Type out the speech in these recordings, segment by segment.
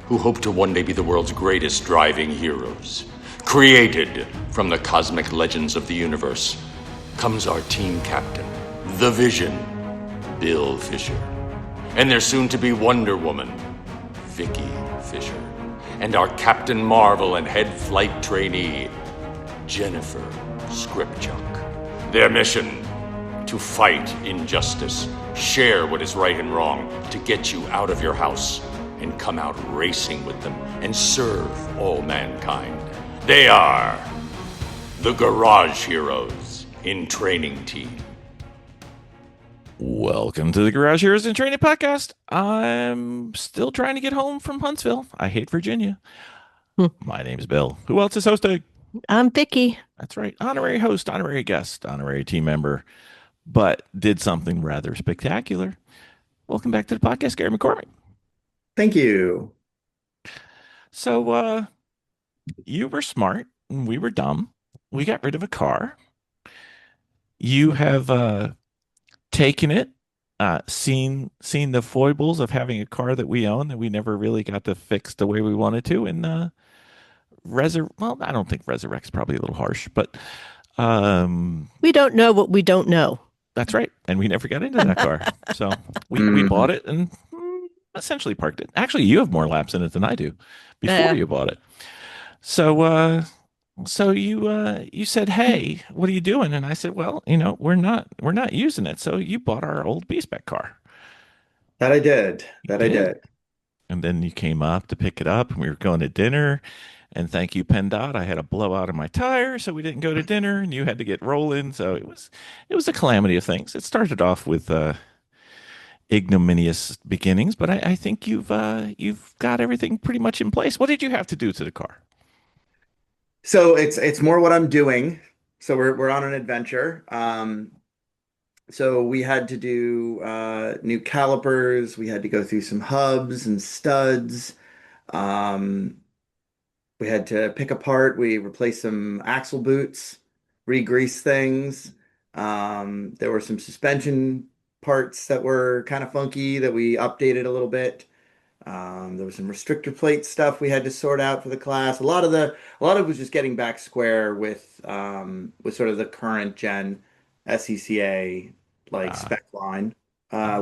who hope to one day be the world's greatest driving heroes. Created from the cosmic legends of the universe comes our team captain, the Vision, Bill Fisher, and their soon-to-be Wonder Woman, Vicki Fisher, and our Captain Marvel and head flight trainee, Jennifer Scripchuk. Their mission: to fight injustice, share what is right and wrong, to get you out of your house and come out racing with them and serve all mankind. They are the Garage Heroes in Training Team. Welcome to the Garage Heroes in Training podcast. I'm still trying to get home from Huntsville. I hate Virginia. My name's Bill. Who else is hosting? I'm Vicki. That's right. Honorary host, honorary guest, honorary team member, but did something rather spectacular. Welcome back to the podcast, Gary McCormick. Thank you. So, you were smart and we were dumb. We got rid of a car. You have taken it, seen the foibles of having a car that we own that we never really got to fix the way we wanted to, and well, I don't think resurrect's probably a little harsh, but we don't know what we don't know. That's right, and we never got into that car, so we bought it and essentially parked it. Actually, you have more laps in it than I do before you bought it. So you said, "Hey, what are you doing?" And I said, "Well, we're not using it." So you bought our old B Spec car. That I did. I did. And then you came up to pick it up, and we were going to dinner. And thank you, PennDOT. I had a blowout in my tire, so we didn't go to dinner, and you had to get rolling. So it was a calamity of things. It started off with ignominious beginnings, but I think you've got everything pretty much in place. What did you have to do to the car? So it's more what I'm doing. So we're on an adventure. So we had to do new calipers. We had to go through some hubs and studs. We had to pick apart. We replaced some axle boots, re-grease things. There were some suspension parts that were kind of funky that we updated a little bit. There was some restrictor plate stuff we had to sort out for the class. A lot of it was just getting back square with sort of the current gen SCCA spec line,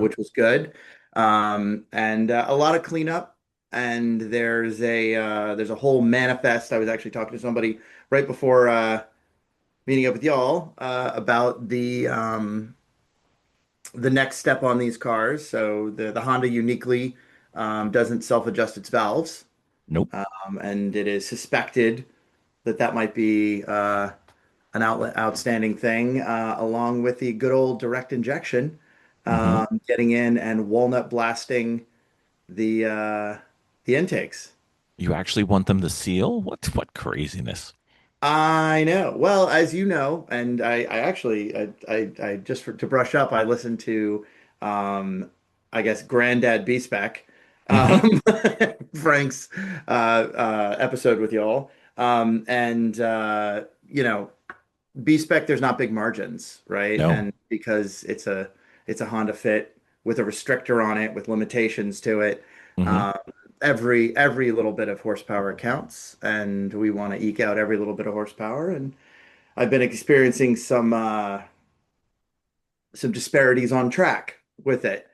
which was good. And a lot of cleanup. And there's a whole manifest. I was actually talking to somebody right before meeting up with y'all about the next step on these cars. So the Honda uniquely doesn't self-adjust its valves. Nope. And it is suspected that might be an outstanding thing, along with the good old direct injection, getting in and walnut blasting the intakes. You actually want them to seal? What craziness? I know. Well, as you know, and I actually, I just to brush up, I listened to, I guess, Granddad B Spec, Frank's episode with y'all, and B Spec, there's not big margins, right? No. And because it's a Honda Fit with a restrictor on it with limitations to it. Every little bit of horsepower counts, and we want to eke out every little bit of horsepower. And I've been experiencing some disparities on track with it.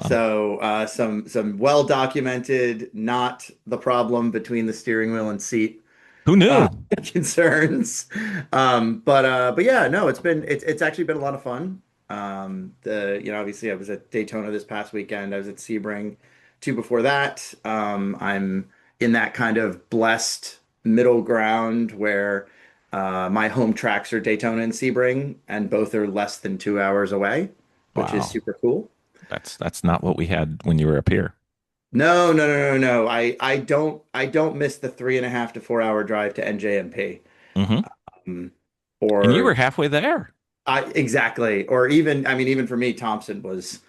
So some well documented, not the problem between the steering wheel and seat. Who knew? Concerns. But yeah, no, it's actually been a lot of fun. Obviously I was at Daytona this past weekend. I was at Sebring 2 before that. I'm in that kind of blessed middle ground where my home tracks are Daytona and Sebring, and both are less than 2 hours away, which is super cool. That's not what we had when you were up here. No. I don't miss the 3.5 to 4 hour drive to NJMP. And you were halfway there. Exactly. Or even for me, Thompson was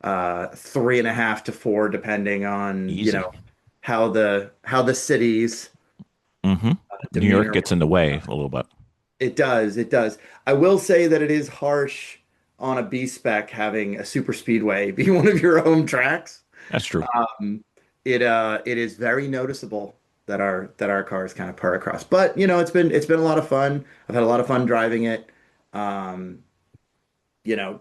3.5 to 4, depending on Easy. how the cities. New York gets in the way a little bit. It does. I will say that it is harsh on a B spec having a super speedway be one of your home tracks. That's true. it is very noticeable that our cars kind of purr across. But it's been a lot of fun. I've had a lot of fun driving it. Um, you know,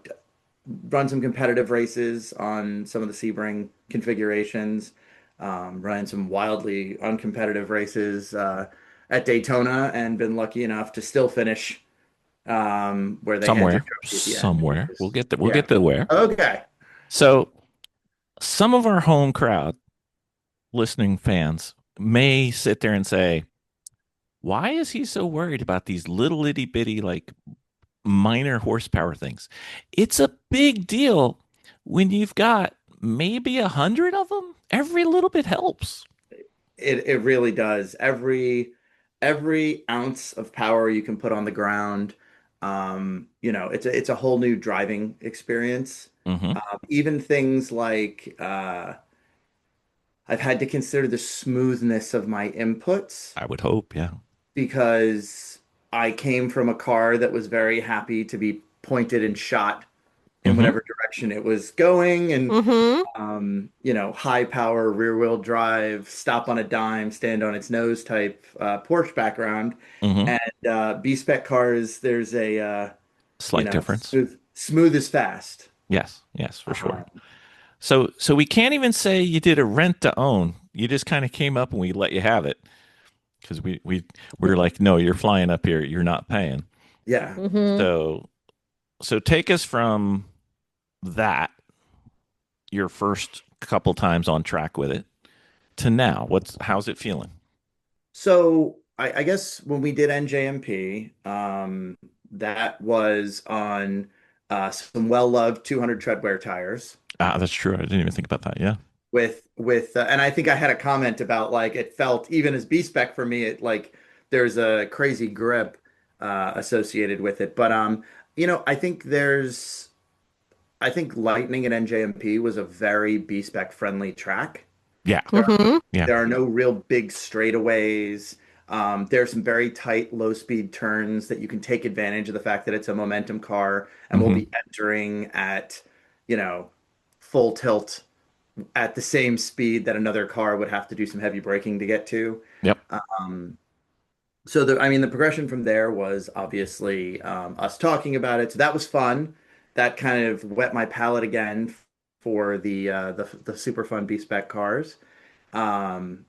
run some competitive races on some of the Sebring configurations. Running some wildly uncompetitive races at Daytona, and been lucky enough to still finish where they hand you a Somewhere, trophy at the end, which somewhere. We'll is get there. We'll yeah. get to where. Okay. So some of our home crowd listening fans may sit there and say, why is he so worried about these little itty bitty, like minor horsepower things? It's a big deal when you've got maybe 100 of them. Every little bit helps. It really does. Every ounce of power you can put on the ground, it's a whole new driving experience. Hmm. Even things like I've had to consider the smoothness of my inputs I would hope, yeah. because I came from a car that was very happy to be pointed and shot in Hmm. whatever direction it was going, and Mm-hmm. high power rear wheel drive, stop on a dime, stand on its nose type Porsche background. Hmm. And B Spec cars, there's a Slight difference. smooth is fast. Yes, yes, for Uh, sure. So we can't even say you did a rent to own. You just kind of came up and we let you have it because we're like, no, you're flying up here. You're not paying. yeah. Mm-hmm. So so take us from that, your first couple times on track with it, to now. How's it feeling? So I guess when we did NJMP, that was on some well-loved 200 treadwear tires. Ah, that's true. I didn't even think about that. Yeah. And I think I had a comment about like it felt even as B spec for me, it like there's a crazy grip associated with it. But I think Lightning at NJMP was a very B spec friendly track. Yeah. There Mm-hmm. Yeah. there are no real big straightaways. There are some very tight, low speed turns that you can take advantage of the fact that it's a momentum car and we'll Hmm. be entering at, you know, full tilt at the same speed that another car would have to do some heavy braking to get to. Yep. Um, I mean, the progression from there was obviously us talking about it. So that was fun. That kind of wet my palate again for the super fun B spec cars. Um,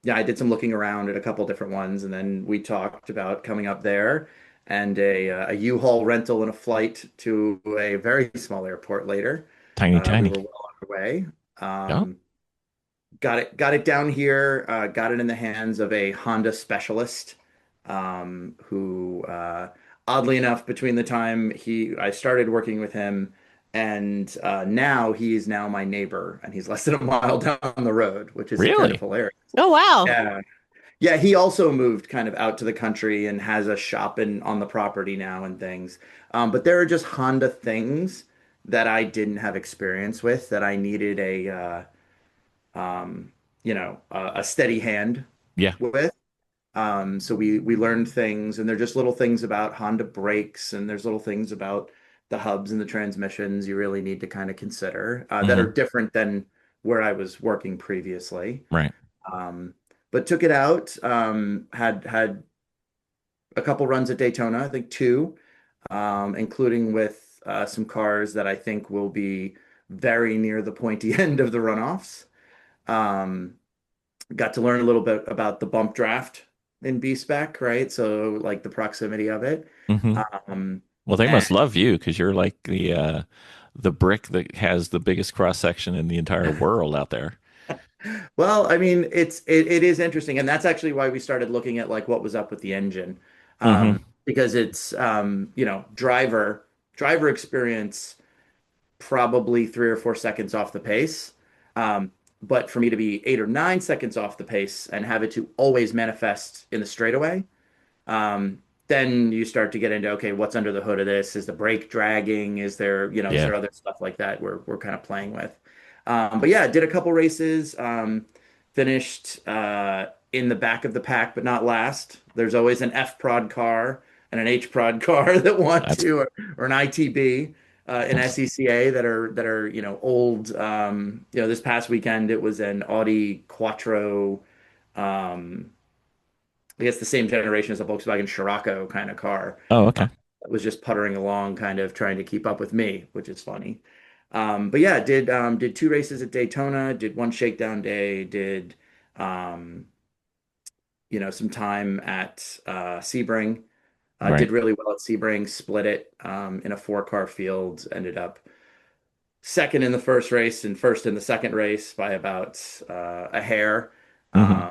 yeah, I did some looking around at a couple different ones, and then we talked about coming up there and a U-Haul rental and a flight to a very small airport later. Tiny, We tiny. were well on our way. Yep. Got it down here. Got it in the hands of a Honda specialist, who, oddly enough, between the time I started working with him and now he's now my neighbor, and he's less than a mile down the road, which is kind of Really? hilarious. Oh, wow. Yeah. Yeah, he also moved kind of out to the country and has a shop on the property now and things. But there are just Honda things that I didn't have experience with that I needed a steady hand Yeah. with. So we learned things, and they're just little things about Honda brakes, and there's little things about the hubs and the transmissions you really need to kind of consider that are Hmm. different than where I was working previously. Right. Um, but took it out. Had a couple runs at Daytona, I think two, including with some cars that I think will be very near the pointy end of the runoffs. Um, got to learn a little bit about the bump draft in B spec, right? So like the proximity of it. Hmm. Um, Well, they and must love you because you're like the brick that has the biggest cross section in the entire world out there. well, I mean, it is interesting, and that's actually why we started looking at like what was up with the engine, Hmm. because it's driver experience probably 3 or 4 seconds off the pace. But for me to be 8 or 9 seconds off the pace and have it to always manifest in the straightaway, then you start to get into, okay, what's under the hood of this? Is the brake dragging? Is Yeah. there other stuff like that we're kind of playing with? But yeah, did a couple races, finished in the back of the pack, but not last. There's always an F prod car and an H prod car that want That's to, or an ITB. in SCCA that are old. This past weekend it was an Audi Quattro. Um, I guess the same generation as a Volkswagen Scirocco kind of car. Oh, Uh, okay. that was just puttering along, kind of trying to keep up with me, which is funny. But yeah, did two races at Daytona, did one shakedown day, did um, some time at Sebring. Did Right. really well at Sebring, split it in a four-car field, ended up second in the first race and first in the second race by about a hair. Hmm. Uh,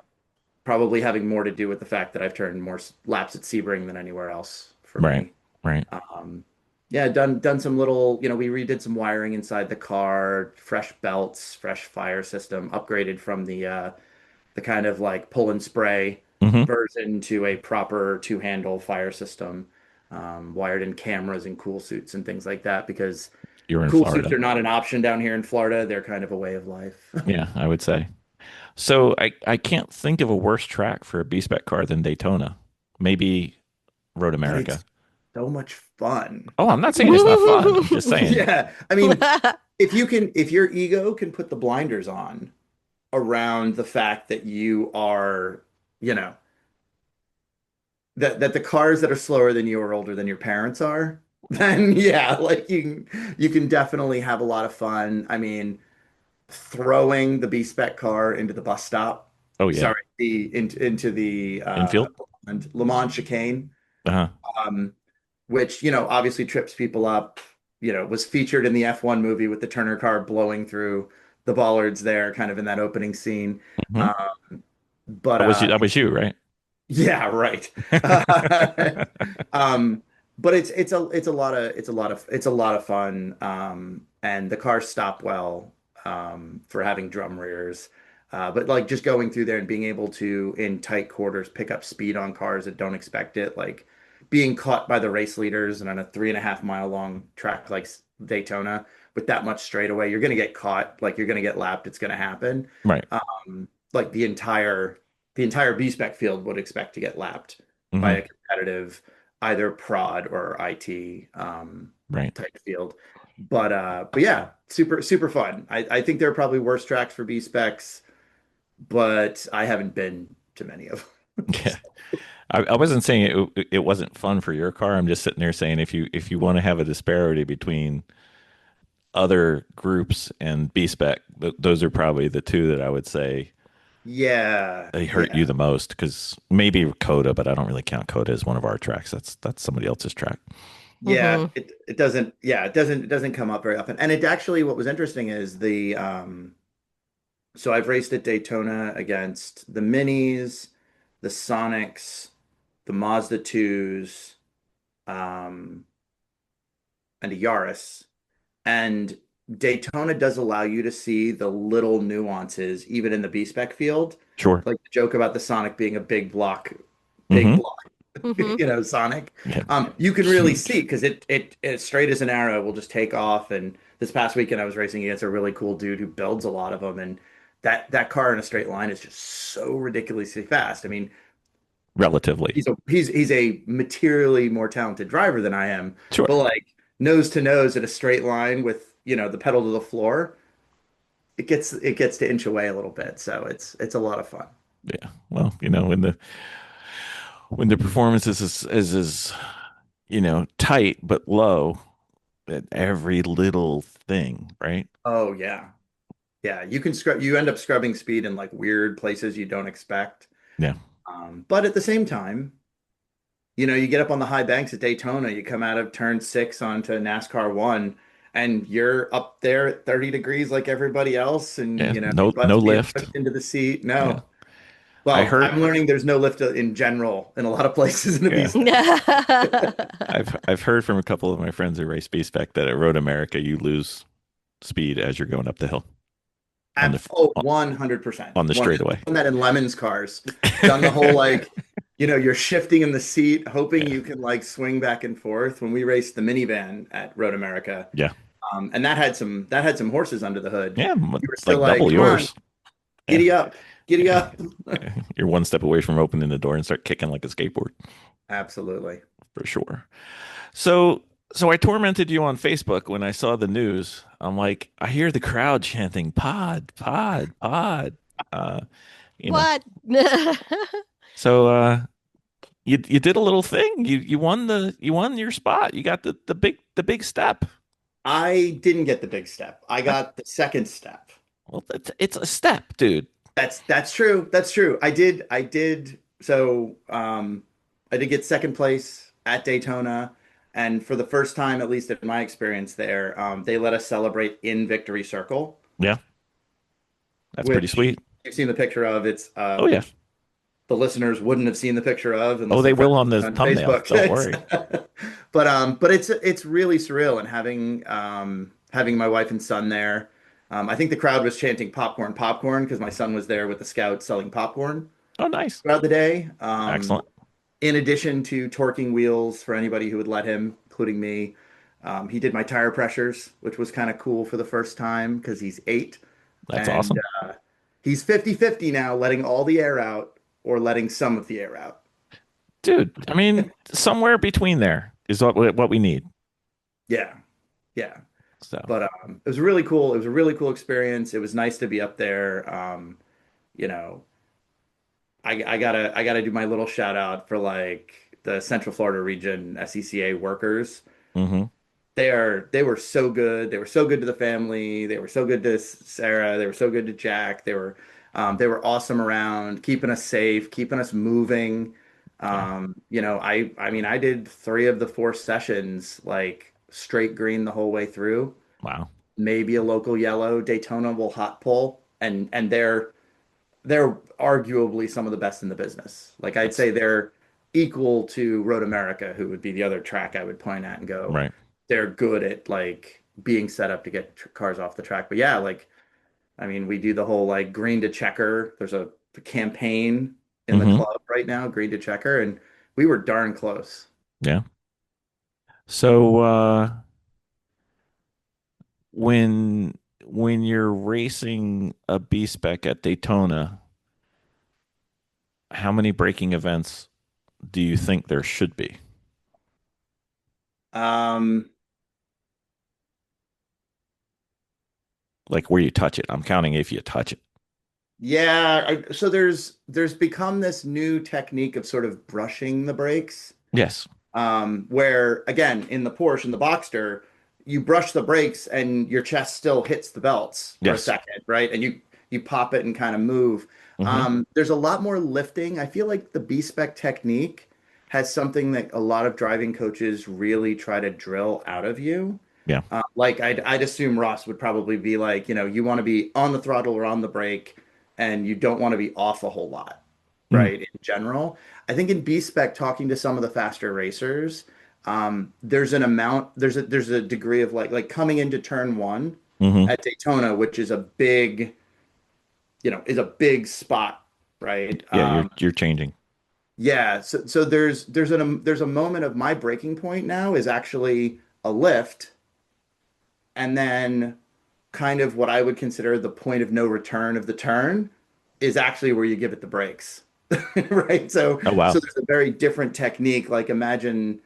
Probably having more to do with the fact that I've turned more laps at Sebring than anywhere else for Right. me. Right. Um, yeah, done some little, we redid some wiring inside the car, fresh belts, fresh fire system, upgraded from the kind of like pull and spray Hmm. version to a proper two-handle fire system, wired in cameras and cool suits and things like that because You're in cool suits Florida. are not an option down here in Florida. They're kind of a way of life. Yeah, I would say. So I can't think of a worse track for a B Spec car than Daytona. Maybe Road But America. it's so much fun. Oh, I'm not saying it's not fun. I'm just saying. Yeah. I mean, if your ego can put the blinders on around the fact that you are, you know, that the cars that are slower than you are older than your parents are, then yeah, like you can definitely have a lot of fun. I mean, throwing the B spec car into the bus stop, Oh yeah. sorry, into the Infield. Le Mans chicane, Uh-huh. um, which obviously trips people up. Was featured in the F1 movie with the Turner car blowing through the bollards there, kind of in that opening scene. Hmm. Um, but That was you, right? yeah, right. Um, but it's a lot of fun. And the cars stop well for having drum rears. But like just going through there and being able to, in tight quarters, pick up speed on cars that don't expect it, like being caught by the race leaders and on a 3.5 mile long track like Daytona with that much straightaway, you're going to get caught, like you're going to get lapped. It's going to happen. Right. Like the entire B spec field would expect to get lapped by Hmm. a competitive either prod or IT Right. type field. But yeah, super super fun. I think there are probably worse tracks for B specs, but I haven't been to many of them. Yeah. I wasn't saying it wasn't fun for your car. I'm just sitting there saying if you want to have a disparity between other groups and B spec, those are probably the two that I would say Yeah, they hurt you yeah. the most because maybe Coda, but I don't really count Coda as one of our tracks. That's somebody else's track. Yeah, Hmm. it doesn't, yeah, it doesn't come up very often. And it actually, what was interesting is so I've raced at Daytona against the Minis, the Sonics, the Mazda 2s, um, and a Yaris. And Daytona does allow you to see the little nuances, even in the B spec field. Sure. Like the joke about the Sonic being a big Hmm. block, Hmm. Sonic. Yeah. You can really see Huge. because it as straight as an arrow will just take off. And this past weekend I was racing against a really cool dude who builds a lot of them, and that car in a straight line is just so ridiculously fast. I mean, Relatively. he's a materially more talented driver than I am, Sure. but like nose to nose at a straight line with the pedal to the floor, it gets to inch away a little bit. So it's a lot of fun. Yeah. Well, when the performance is tight but low at every little thing, right? Oh yeah. Yeah, you end up scrubbing speed in like weird places you don't expect. Yeah. But at the same time, you get up on the high banks at Daytona, you come out of turn six onto NASCAR one, and you're up there at 30 degrees like everybody else, and Yeah. your No butt's being lift. pushed into the seat. Yeah. No. I Well, heard I'm learning there's no lift in general in a lot of places in the yeah. beast. I've heard from a couple of my friends who race B spec that at Road America you lose speed as you're going up the hill on the Oh, 100%. on the I've straightaway. done that in Lemon's cars. Done the whole like, you're shifting in the seat, hoping Yeah. you can like swing back and forth. When we raced the minivan at Road America, Yeah. and that had some horses under the hood. Yeah. You were still Like like, double come on, yours. Yeah. giddy up, giddy Yeah. up. Yeah. You're one step away from opening the door and start kicking like a skateboard Absolutely. for sure. So So I tormented you on Facebook when I saw the news. I'm like, I hear the crowd chanting pod, pod, pod. Uh, you know. What? So you did a little thing. You won your spot. You got the big step. I didn't get the big step. I got the second step. Well, it's a step, dude. That's true. That's true. I did. So I did get second place at Daytona, and for the first time, at least in my experience there, they let us celebrate in Victory Circle, Yeah, that's pretty which sweet. you've seen the picture of. It's Oh yeah. which the listeners wouldn't have seen the picture of Oh, unless they they're will friends on with me the on thumbnail. Facebook. Don't worry. But it's really surreal and having my wife and son there. I think the crowd was chanting popcorn, popcorn because my son was there with the scouts selling popcorn Oh, nice. throughout the day. Excellent. In addition to torquing wheels for anybody who would let him, including me. He did my tire pressures, which was kind of cool for the first time because he's 8 That's and awesome. he's 50-50 now, letting all the air out or letting some of the air out. Dude, I mean, somewhere between there is what we need. Yeah, yeah. So, But it was really cool. It was a really cool experience. It was nice to be up there. You know, I gotta do my little shout out for like the Central Florida region SCCA workers. hmm They were so good. They were so good to the family. They were so good to Sarah. They were so good to Jack. They were awesome around, keeping us safe, keeping us moving. Yeah. I mean I did 3 of the 4 sessions like straight green the whole way through. Wow. Maybe a local yellow. Daytona will hot pull, and they're arguably some of the best in the business. Like I'd That's say they're equal to Road America, who would be the other track I would point at and go, right. they're good at like being set up to get cars off the track. But yeah, like I mean, we do the whole like green to checker. There's a campaign in the hmm club right now, green to checker, and we were darn close. Yeah. So, when you're racing a B Spec at Daytona, how many braking events do you think there should be? Um, Like where you touch it. I'm counting if you touch it. yeah, so there's become this new technique of sort of brushing the brakes. Yes. Where again in the Porsche and the Boxster, you brush the brakes and your chest still hits the belts for a Yes. second, right? And you pop it and kind of move. hmm There's a lot more lifting. I feel like the B Spec technique has something that a lot of driving coaches really try to drill out of you. Yeah. Like I'd assume Ross would probably be like, you want to be on the throttle or on the brake, and you don't want to be off a whole lot, Mm. right? In general, I think in B Spec, talking to some of the faster racers, there's an amount, there's a degree of like coming into turn one hmm at Daytona, which is a big, is a big spot, right? Yeah, you're changing. Yeah, so there's a moment of my breaking point now is actually a lift, and then kind of what I would consider the point of no return of the turn is actually where you give it the brakes. Right? So Oh wow. so there's a very different technique. Like imagine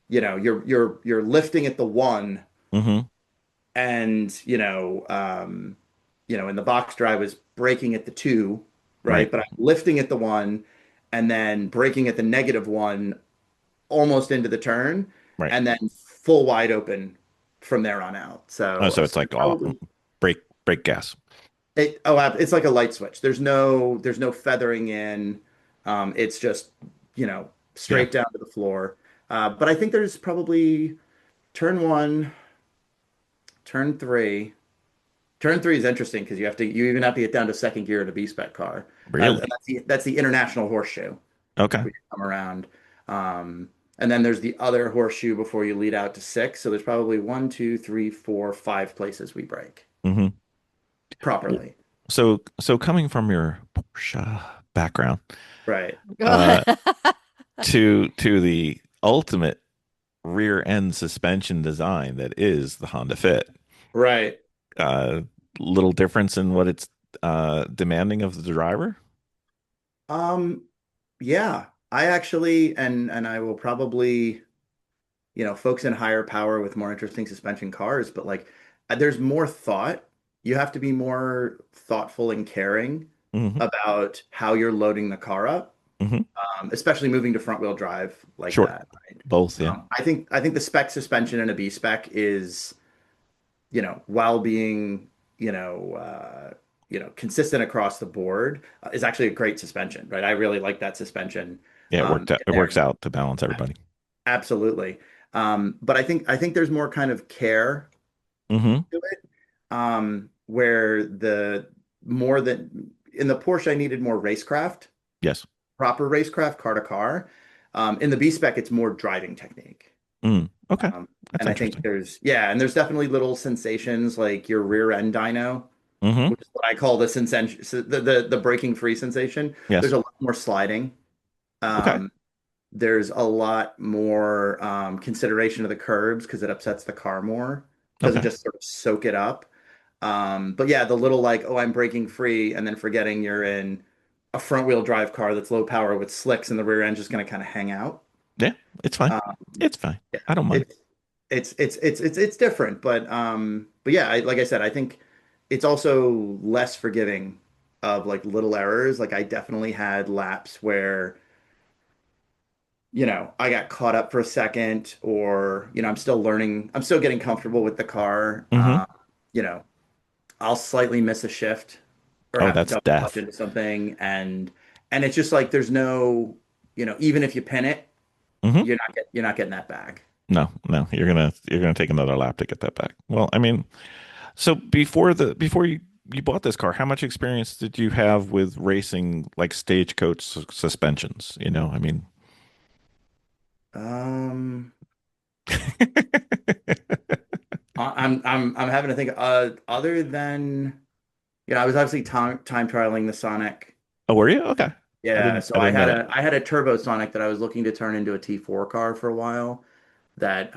you're lifting at the one hmm and in the box I was braking at the two, right? Right. But I'm lifting at the one and then braking at the -1 almost into the turn Right. and then full wide open from there on out. Oh, So, so it's so like probably brake gas. it's like a light switch. There's no feathering in. It's just, Yeah. straight down to the floor. But I think there's probably turn one, turn three. Turn three is interesting because you even have to get down to second gear in a B spec car. Really? That's the international horseshoe Okay. we come around. And then there's the other horseshoe before you lead out to six. So there's probably one, two, three, four, five places we break hmm properly. So coming from your Porsche background, Right. uh, to the ultimate rear end suspension design that is the Honda Fit, Right. uh, little difference in what it's demanding of the driver. Yeah, I actually, and I will probably, folks in higher power with more interesting suspension cars, but like there's more thought. You have to be more thoughtful and caring Hmm. about how you're loading the car up, Hmm. especially moving to front wheel drive like Sure. that, right? Both. Yeah. I think the spec suspension in a B spec is, while being, consistent across the board, is actually a great suspension, right? I really like that suspension Yeah. It worked out. in It there. works out to balance everybody. Absolutely. But I think there's more kind of care Hmm. to it, where the more than in the Porsche, I needed more racecraft, Yes. proper racecraft, car to car. In the B spec, it's more driving technique. Okay. Um, That's and I think interesting. and there's definitely little sensations like your rear end dyno, Hmm. which is what I call the sensation, the braking free sensation. There's Yes. a lot more sliding. Okay. Um, there's a lot more consideration of the curbs because it upsets the car more. Doesn't Okay. just sort of soak it up. But yeah, the little like, oh, I'm braking free, and then forgetting you're in a front wheel drive car that's low power with slicks, and the rear end's just going to kind of hang out. Yeah. It's fine. Um, It's fine. yeah, I don't mind. it's different, but yeah, like I said, I think it's also less forgiving of like little errors. Like I definitely had laps where I got caught up for a second, or I'm still learning, I'm still getting comfortable with the car. Hmm. You know, I'll slightly miss a shift or Oh, have to that's double clutch death. into something, and it's just like there's no, even if you pin it, Hmm. you're not getting that back. No, no, you're gonna take another lap to get that back. Well, I mean, so before you bought this car, how much experience did you have with racing like stagecoach suspensions? I mean, Um, I'm having to think. Other than I was obviously time trialing the Sonic. oh, were you? Okay, I Yeah, didn't so I I didn't know had that. a turbo Sonic that I was looking to turn into a T4 car for a while. That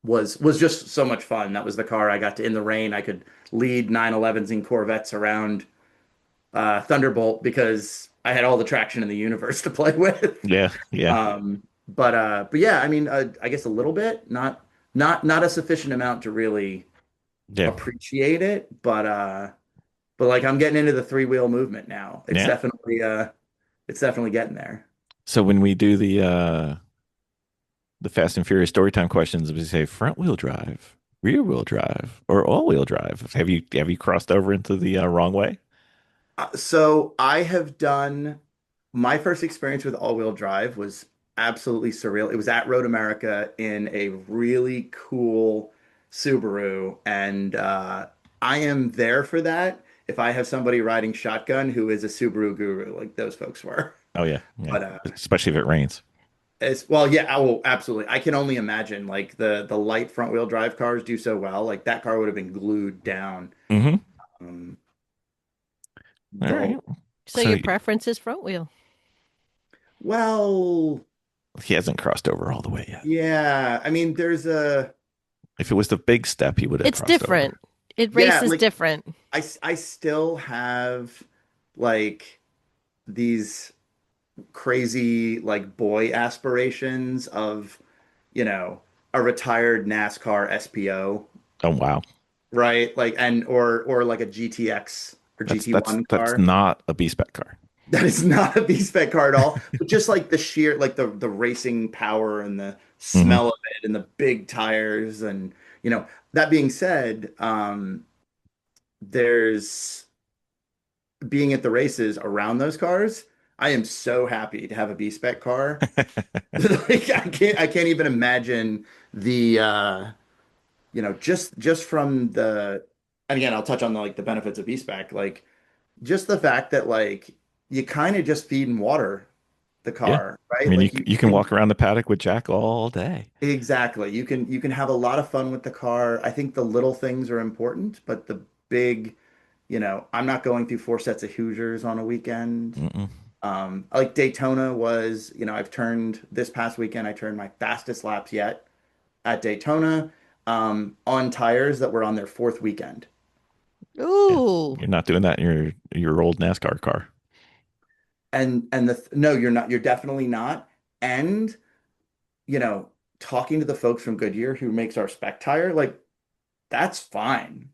was just so much fun. That was the car I got to in the rain. I could lead 911s and Corvettes around Thunderbolt because I had all the traction in the universe to play with. Yeah, yeah, But yeah, I mean, I guess a little bit, not a sufficient amount to really yeah, appreciate it, but like I'm getting into the three wheel movement now. yeah. It's definitely getting there. So when we do the Fast and Furious storytime questions, we say front wheel drive, rear wheel drive, or all wheel drive. Have you crossed over into the wrong way? So I have done my first experience with all-wheel drive was absolutely surreal. It was at Road America in a really cool Subaru, and I am there for that if I have somebody riding shotgun who is a Subaru guru like those folks were. Oh yeah, yeah. But Especially if it rains. as well, yeah, I will absolutely. I can only imagine like the light front-wheel drive cars do so well. Like that car would have been glued down. Hmm. Um, All the right. So So your preference is front wheel. well, he hasn't crossed over all the way yet. yeah. I mean, there's a If it was the big step, he would have It's crossed over. different. It yeah, races like different. I still have like these crazy like boy aspirations of, you know, a retired NASCAR SPO, Oh wow. right? Like or like a GTX or That's that's GT1 that's car. not a B spec car. That is not a B spec car at all, but just like the sheer like the racing power and the Hmm. smell of it and the big tires and that being said, there's being at the races around those cars, I am so happy to have a B spec car. Like I can't even imagine the just from the and again I'll touch on the benefits of B spec, like just the fact that like you kind of just feed and water the Yeah. car, I right? mean, you Like c- you you can can walk around the paddock with Jack all day. exactly you can have a lot of fun with the car. I think the little things are important, but the big, I'm not going through four sets of Hoosiers on a weekend. Mm-mm. Like Daytona was, I've turned this past weekend, I turned my fastest laps yet at Daytona, on tires that were on their fourth weekend. Yeah. Ooh. You're not doing that in your old NASCAR car. And no, you're not, you're definitely not. And, you know, talking to the folks from Goodyear who makes our spec tire, like that's fine.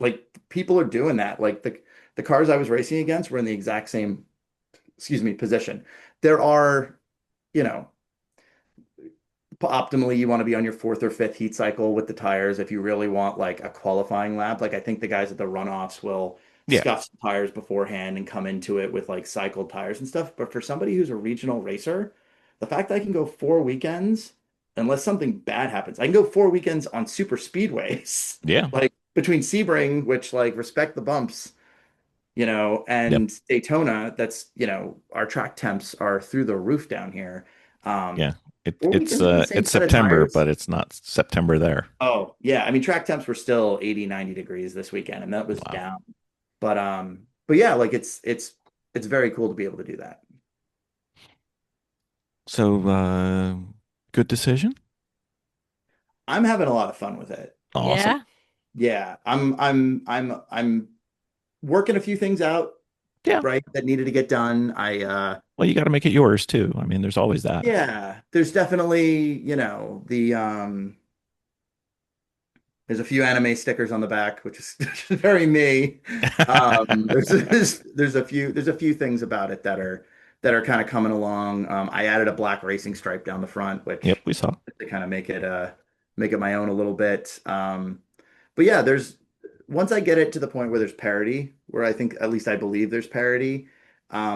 Like people are doing that. Like the cars I was racing against were in the exact same, excuse me, position. There are, you know, optimally you want to be on your fourth or fifth heat cycle with the tires if you really want like a qualifying lap. Like I think the guys at the runoffs will Yeah. scuff some tires beforehand and come into it with like cycled tires and stuff. But for somebody who's a regional racer, the fact that I can go 4 weekends, unless something bad happens, I can go 4 weekends on super speedways. Yeah. Like between Sebring, which like respect the bumps, Yep. and Daytona, that's, our track temps are through the roof down here. Yeah. Four weekends with the same It's set of September, tires. but it's not September there. Oh, yeah. I mean, track temps were still 80, 90 degrees this weekend, and that was Wow. down. But yeah, like it's very cool to be able to do that. So, good decision. I'm having a lot of fun with it. Awesome. Yeah. Yeah. I'm working a few things out, Yeah. right, that needed to get done. Well, you got to make it yours too. I mean, there's always that. Yeah, there's definitely, there's a few anime stickers on the back, which is very me. There's a few things about it that are kind of coming along. I added a black racing stripe down the front, Yep, which we saw. to kind of make it my own a little bit. But yeah, there's once I get it to the point where there's parity, where I think at least I believe there's parity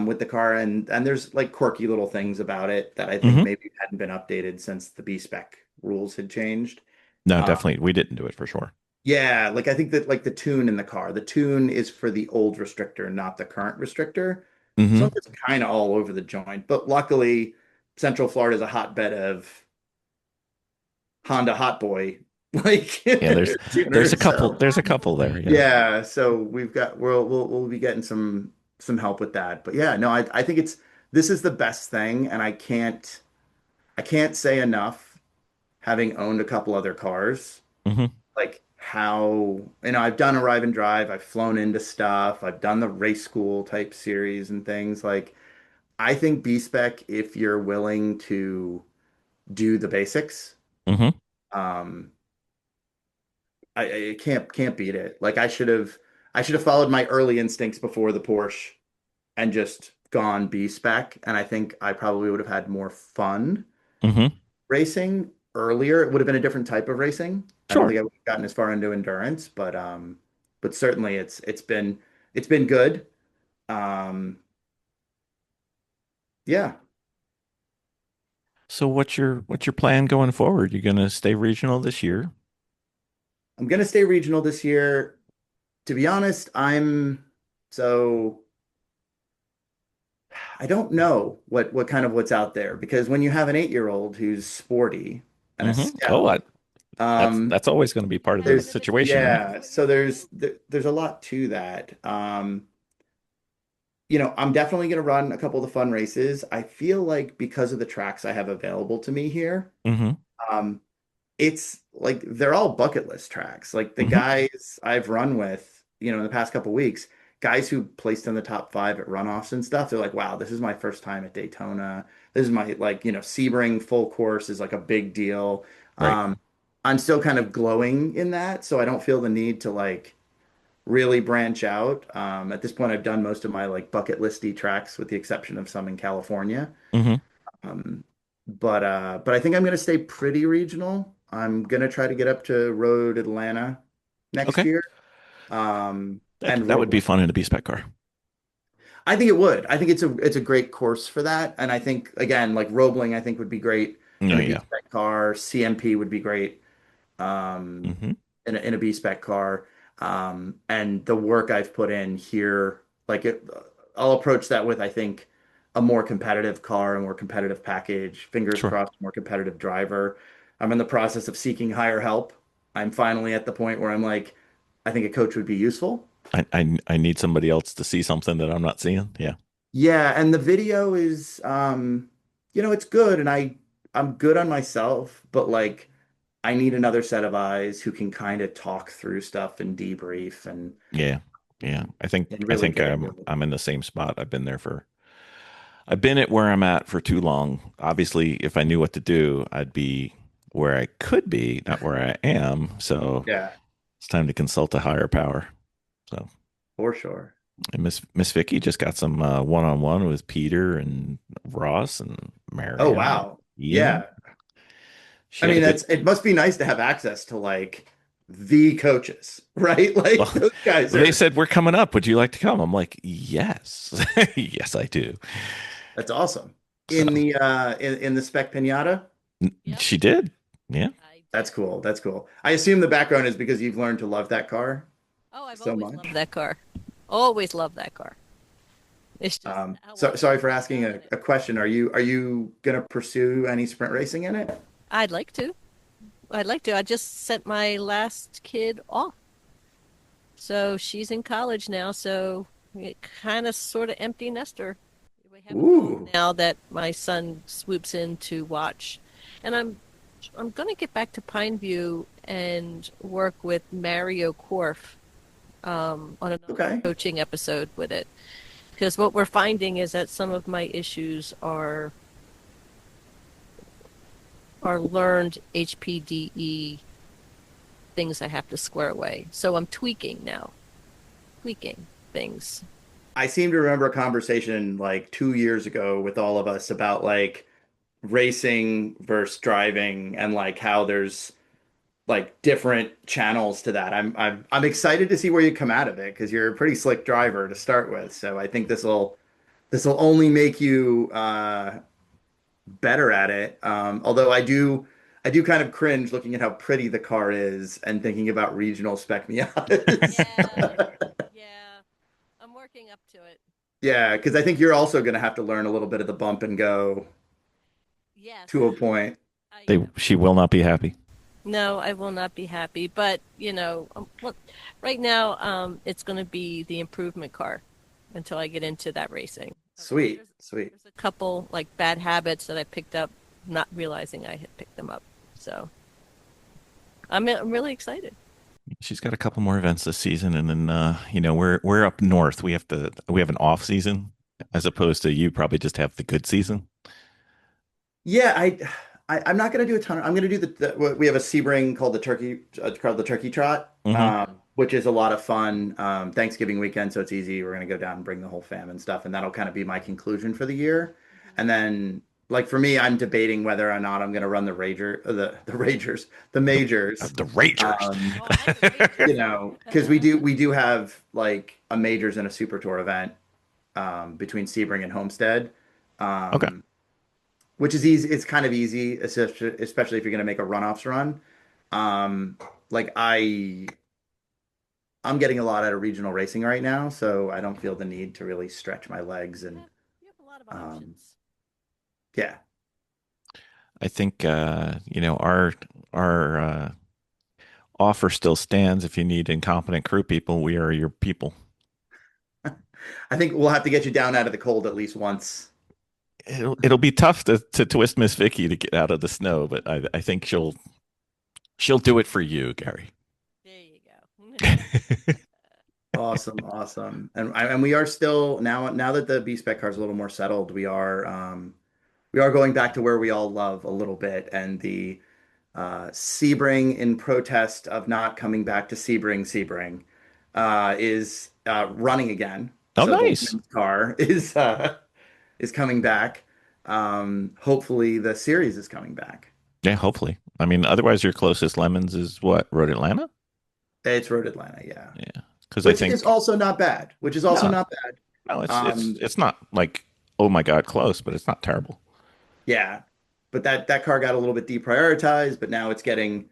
with the car, and there's like quirky little things about it that I think Hmm. maybe hadn't been updated since the B Spec rules had changed. No, Um, definitely. We didn't do it for sure. yeah, like I think that like the tune in the car, the tune is for the old restrictor, not the current restrictor. So Hmm. it's kind of all over the joint. But luckily, Central Florida is a hotbed of Honda Hot Boy like Yeah, tuners. So there's a couple there. Yeah. yeah, so we'll be getting some help with that. But yeah, no, I think this is the best thing, and I can't say enough, having owned a couple other cars, Hmm. like how, I've done Arrive and Drive, I've flown into stuff, I've done the race school type series and things. Like I think B Spec, if you're willing to do the basics, Hmm. um, I can't beat it. Like I should have followed my early instincts before the Porsche and just gone B Spec, and I think I probably would have had more fun Hmm. racing earlier. It would have been a different type of racing. I don't Sure. think I would have gotten as far into endurance, but certainly it's been good. Um, yeah, So what's your plan going forward? You're gonna stay regional this year? I'm gonna stay regional this year. To be honest, so I don't know what kind of what's out there, because when you have an 8-year-old who's sporty and a Hmm. Oh, scout, that's always going to be part of the there's situation, right? yeah, so there's a lot to that. I'm definitely going to run a couple of the fun races. I feel like because of the tracks I have available to me here, Hmm. um, it's like they're all bucket list tracks. Like the Hmm. guys I've run with, in the past couple of weeks, guys who placed in the top five at runoffs and stuff, they're like, wow, this is my first time at Daytona. This is my, like, Sebring full course is like a big deal. Right. Um, I'm still kind of glowing in that, so I don't feel the need to like really branch out. At this point, I've done most of my like bucket listy tracks with the exception of some in California. Hmm. Um, but I think I'm going to stay pretty regional. I'm going to try to get up to Road Atlanta next Okay. year. And That would be Roebling. fun in a B spec car. I think it would. I think it's a great course for that. And I think again, like Roebling, I think would be great Oh in a B yeah. spec car. CMP would be great um, Hmm. in a B spec car. And the work I've put in here, like I'll approach that with, I think, a more competitive car, a more competitive package, fingers Sure. crossed, more competitive driver. I'm in the process of seeking higher help. I'm finally at the point where I'm like, I think a coach would be useful. I need somebody else to see something that I'm not seeing. Yeah. Yeah, and the video is it's good, and I'm good on myself, but like I need another set of eyes who can kind of talk through stuff and debrief Yeah. Yeah. and I really think get into it. I'm in the same spot. I've been at where I'm at for too long. Obviously, if I knew what to do, I'd be where I could be, not where I am. So Yeah, it's time to consult a higher power. So, for sure. and Miss Vicky just got some one-on-one with Peter and Ross and Oh, Marion and wow. Ian. Yeah. She I had a mean, good. it must be nice to have access to like the coaches, right? Like Well, those guys they are, said we're coming up. Would you like to come? I'm like, yes, yes, I do. that's awesome. So In the Spec Pinata? Yep, she did. Yeah. I That's did. cool. That's cool. I assume the background is because you've learned to love that car Oh, I've so always much. loved that car. Always loved that car. It's just how So well sorry you for get asking around in it. a question. Are you gonna pursue any sprint racing in it? I'd like to. I'd like to. I just sent my last kid off. So she's in college now, so it kind of sort of empty nester. We have a dog Ooh, now that my son swoops in to watch. And I'm going to get back to Pineview and work with Mario Korf on another okay. coaching episode with it. Because what we're finding is that some of my issues are learned HPDE things I have to square away. So I'm tweaking now, tweaking things. I seem to remember a conversation like 2 years ago with all of us about like racing versus driving and like how there's like different channels to that. I'm excited to see where you come out of it because you're a pretty slick driver to start with. So I think this will only make you better at it. Although I do kind of cringe looking at how pretty the car is and thinking about regional Spec Miatas. Yeah, yeah. I'm working up to it. Yeah, because I think you're also going to have to learn a little bit of the bump and go Yes, to a point. I They am. she will not be happy. No, I will not be happy. But, look, right now, it's going to be the improvement car until I get into that racing. Sweet, There's, sweet. there's a couple like bad habits that I picked up, not realizing I had picked them up. So I'm really excited. She's got a couple more events this season, and then we're up north. We have an off season as opposed to you probably just have the good season. Yeah, I'm not going to do a ton. I'm going to do we have a Sebring called the Turkey Trot, Hmm. which is a lot of fun. Thanksgiving weekend, so it's easy. We're going to go down and bring the whole fam and stuff, and that'll kind of be my conclusion for the year. Mhm. And then, like for me, I'm debating whether or not I'm going to run the Ragers, the majors. The Rangers. Um, Oh, I'm the Ranger. because we do have like a majors and a super tour event between Sebring and Homestead. Okay. Um, which is easy. It's kind of easy, especially if you're going to make a runoffs run. Um, like I'm getting a lot out of regional racing right now, so I don't feel the need to really stretch my legs and Yeah, you have a lot of um, options. yeah, I think our offer still stands. If you need incompetent crew people, we are your people. I think we'll have to get you down out of the cold at least once. It'll be tough to twist Miss Vicky to get out of the snow, but I think she'll do it for you, Gary. There you go. Awesome, awesome, and we are still now that the B Spec car is a little more settled, we are going back to where we all love a little bit, and the Sebring in protest of not coming back to Sebring is running again. Oh, So the nice. women's car is coming back. Hopefully the series is coming back. Yeah, hopefully. I mean, otherwise your closest lemons is what? Road Atlanta? It's Road Atlanta, yeah. Yeah. Because I Which is think also not bad. Which is also no, not bad. no, it's Um, it's not like oh my God close, but it's not terrible. yeah. But that car got a little bit deprioritized, but now it's getting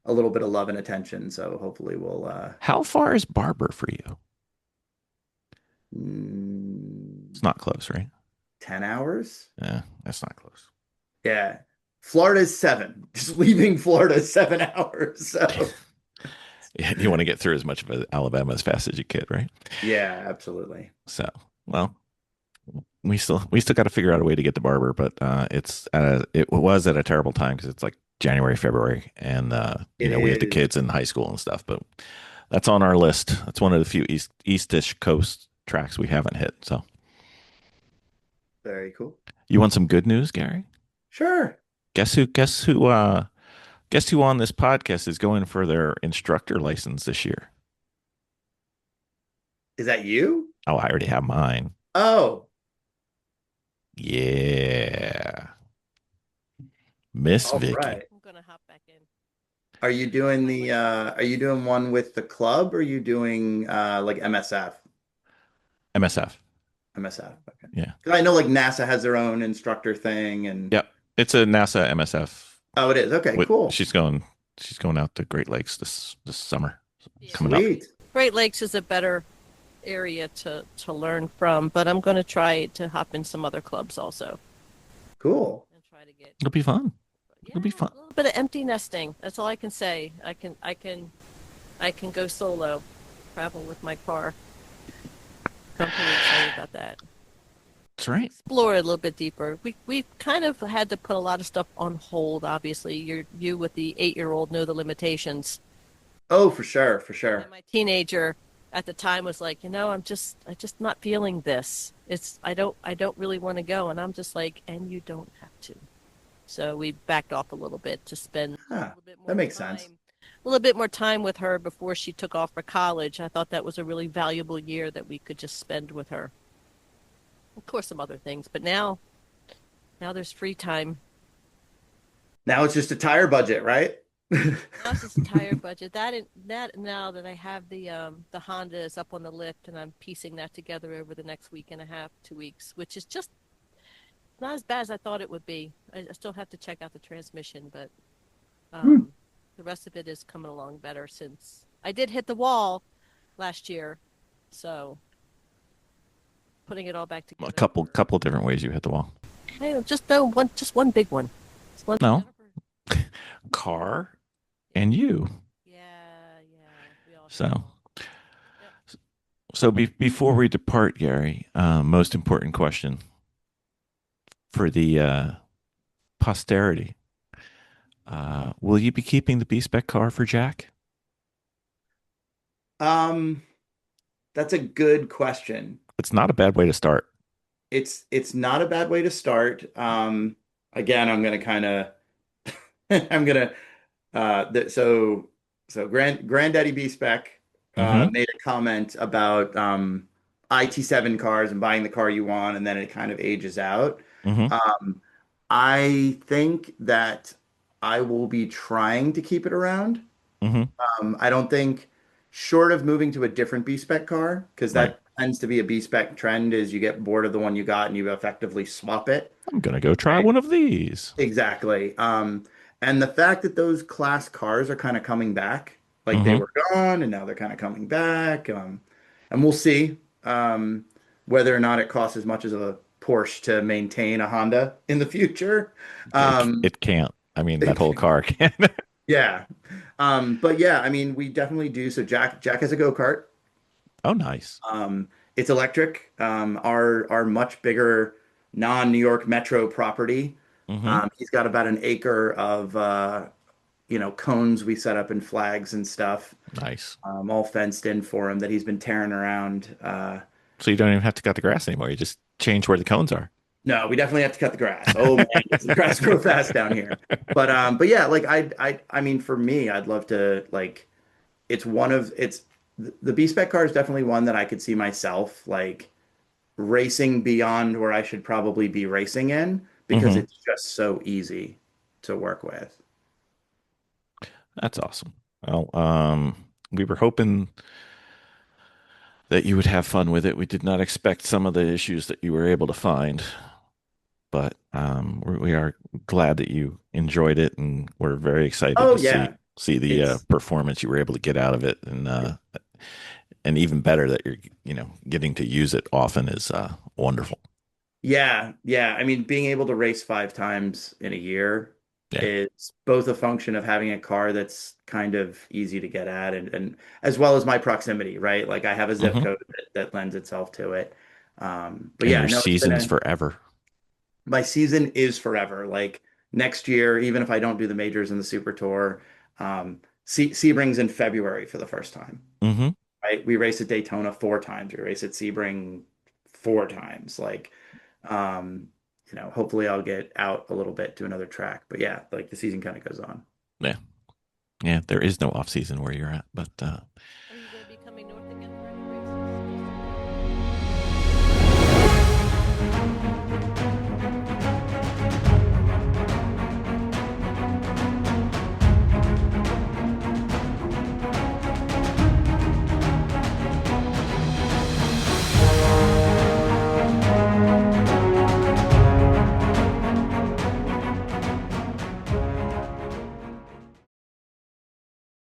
a little bit of love and attention. So hopefully we'll How far is Barber for you? mm, It's not close, right? 10 hours. Yeah, that's not close. Yeah. Florida's 7. Just leaving Florida is 7 hours. So Yeah, you want to get through as much of Alabama as fast as you could, right? yeah, absolutely. So, well, we still got to figure out a way to get to Barber, but it was at a terrible time because it's like January, February, and It we had the is kids in high school and stuff. But that's on our list. That's one of the few eastish coast tracks we haven't hit. So, very cool. you want some good news, Gary? Sure. Guess who? Guess who on this podcast is going for their instructor license this year? Is that you? Oh, I already have mine. Oh, Yeah. Miss all Vicki. right. I'm gonna hop back in. Are you doing My the list. are you doing one with the club or are you doing like MSF? MSF. MSF. Okay. Yeah. 'Cause I know like NASA has their own instructor thing and Yep. It's a NASA MSF. oh it is. Okay, With cool. she's going out to Great Lakes this summer. Yeah, Coming up. Sweet. Great Lakes is a better area to learn from, but I'm gonna try to hop in some other clubs also Cool. and try to get It'll be fun. It'll be yeah, fun. a little bit of empty nesting. That's all I can say. I can go solo, travel with my car. So I'm pretty excited about that. That's right. Explore it a little bit deeper. We kind of had to put a lot of stuff on hold. Obviously, you with the 8-year-old know the limitations. Oh, for sure, for sure. And my teenager at the time was like, I just not feeling this. I don't really want to go, and I'm just like, and you don't have to. So we backed off a little bit to spend a Huh. little bit more That makes time, sense. a little bit more time with her before she took off for college. I thought that was a really valuable year that we could just spend with her. Of course, some other things, but now there's free time. Now it's just a tire budget, right? Now it's just a tire budget. That now that I have the Honda is up on the lift and I'm piecing that together over the next week and a half, 2 weeks, which is just not as bad as I thought it would be. I still have to check out the transmission, but the rest of it is coming along better since I did hit the wall last year. So putting it all back A together. couple different ways you hit the wall. I don't just know just one big one. Just one. No. Car and you. Yeah, yeah. We all So Yep. before we depart, Gary, most important question for the posterity. Will you be keeping the B Spec car for Jack? Um, that's a good question. It's not a bad way to start. It's not a bad way to start. Again, I'm gonna kind of I'm gonna so Granddaddy B Spec Mm-hmm. made a comment about IT7 cars and buying the car you want, and then it kind of ages out. Mm-hmm. Um, I think that I will be trying to keep it around. Mm-hmm. I don't think, short of moving to a different B spec car, because Right. that tends to be a B spec trend, is you get bored of the one you got and you effectively swap it. I'm gonna go try Right. one of these. Exactly. And the fact that those class cars are kind of coming back, like they Mm-hmm. were gone and now they're kind of coming back. And we'll see whether or not it costs as much as a Porsche to maintain a Honda in the future. Um, It can't. I mean, that whole car can. yeah. But yeah, I mean, we definitely do. So Jack has a go-kart. Oh, nice. It's electric. Our much bigger non-New York Metro property. Mm-hmm. He's got about an acre of cones we set up and flags and stuff, Nice. all fenced in for him that he's been tearing around. So you don't even have to cut the grass anymore. You just change where the cones are. No, we definitely have to cut the grass. Oh man, the grass grow fast down here. But yeah, like I mean, for me, I'd love to like. It's the B spec car is definitely one that I could see myself like racing beyond where I should probably be racing in because Mm-hmm. it's just so easy to work with. That's awesome. Well, we were hoping that you would have fun with it. We did not expect some of the issues that you were able to find, but we are glad that you enjoyed it, and we're very excited Oh to yeah, see the it's performance you were able to get out of it, and even better that you're getting to use it often is wonderful. yeah. I mean, being able to race 5 times in a year Yeah. is both a function of having a car that's kind of easy to get at and as well as my proximity, right? Like I have a zip Hmm. code that lends itself to it. But And yeah, your no, season's forever. my season is forever. Like next year, even if I don't do the majors and the super tour, Sebring's in February for the first time, Hmm. right? We race at Daytona 4 times. We race at Sebring 4 times. Like, hopefully I'll get out a little bit to another track. But yeah, like the season kind of goes on. Yeah. Yeah. There is no off season where you're at, but